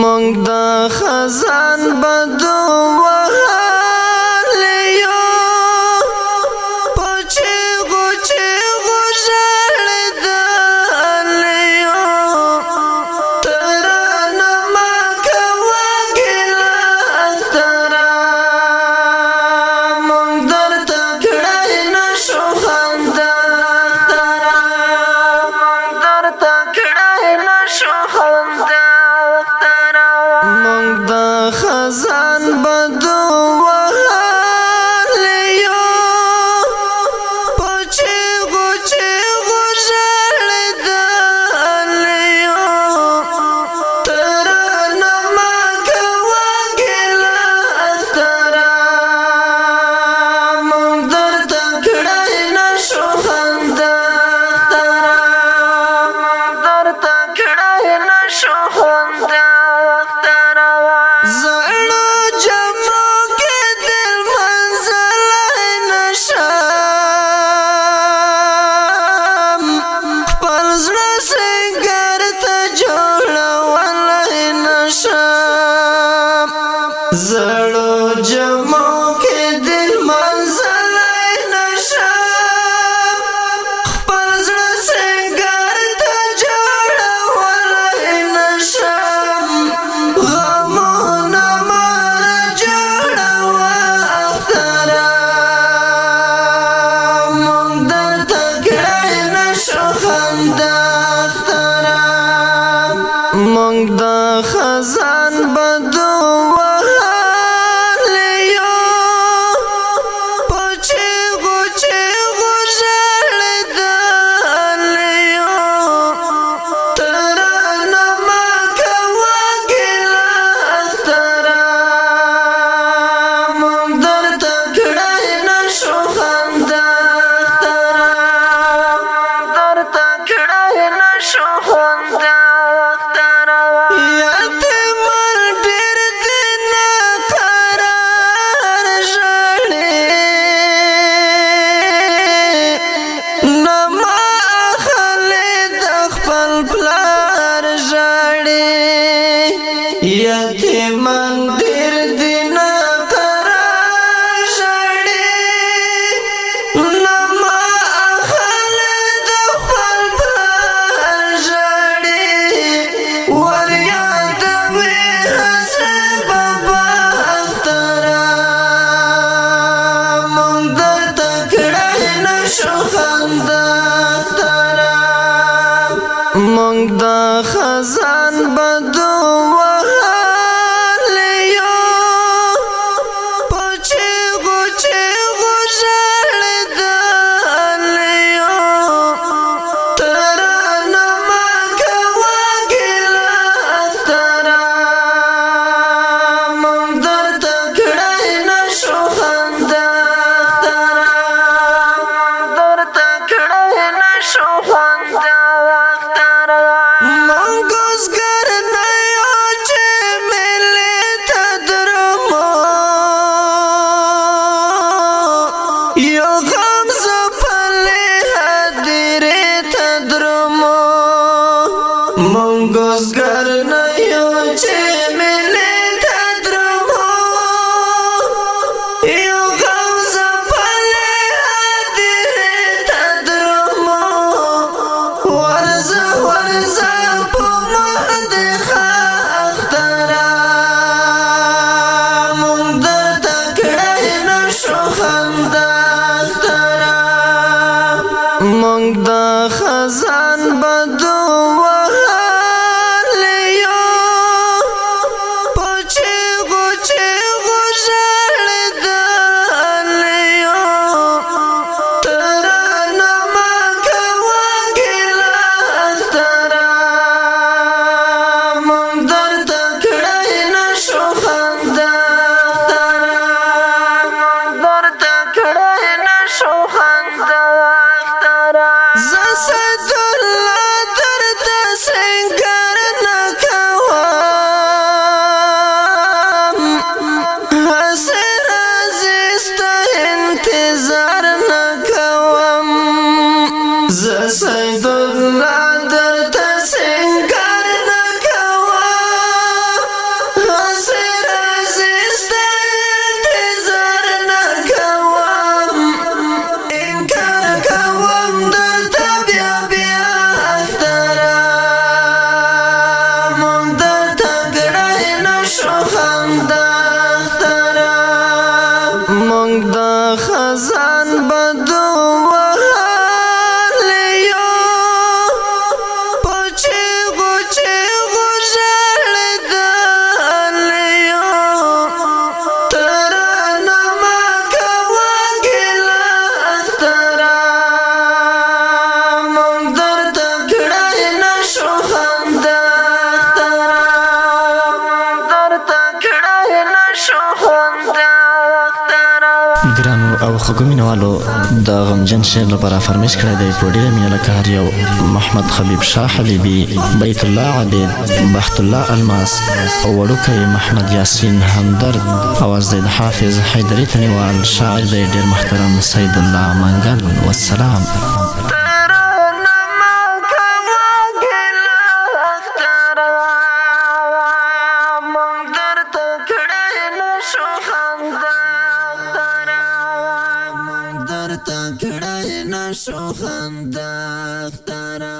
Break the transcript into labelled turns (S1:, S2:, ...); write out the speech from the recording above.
S1: مونږ د خزان بدو وهلیو پچې ژړېدلیو ترانه مه کوه ګیله اختره مونږ درته کړی نه شو خندا اختره مونږ درته کړی نه شو خندا مونږ د خزان بدو وهلیو پچې ژړېدلیو ترانه مه کوه ګیله اختره مونږ درته کړی نه شو خندا اختره مونږ درته کړی نه شو خندا زړو جمعو کې دل منزلای نشم خپل زړه سنګر ته جوړولی نشم زړو جمعو کې دل منزلای نشم خپل زړه سنګر ته جوړولی نشم مونږ د خزان بدو وهلیو پچې ژړېدلیو ترانه مه کوه ګیله اختره مونږ درته کړی نه شو خندا اختره مونږ درته کړی نه شو خندا یتیمان ډېر دي نه قرار ژړې نه ما اخلي د خپل پلار ژړې ور یادوي هسې بابا اختره مونږ درته کړی نه شو خندا اختره مونږ د خزان بدو مونږ نه یو چې ملي ته درومو یو غم ځپلې هدیرې ته درومو ورځه په مخ دې ښه اختره مونږ درته کړی نه شو خندا اختره مونږ د خزان بدو
S2: ګرانو او خوږو مینوالو د غمجن شعر لپاره فرمیش کړی دی په ډېره مینه لکه هر یو محمد خبیب شاه حلیبي، بیت الله عابد، بخت الله الماس، وړوکی محمد یاسین همدرد، اواز دی د حافظ حیدري تڼیوال، شاعر دی ډېر محترم سید الله منګل. والسلام.
S1: درته کړای نشو خندا ختره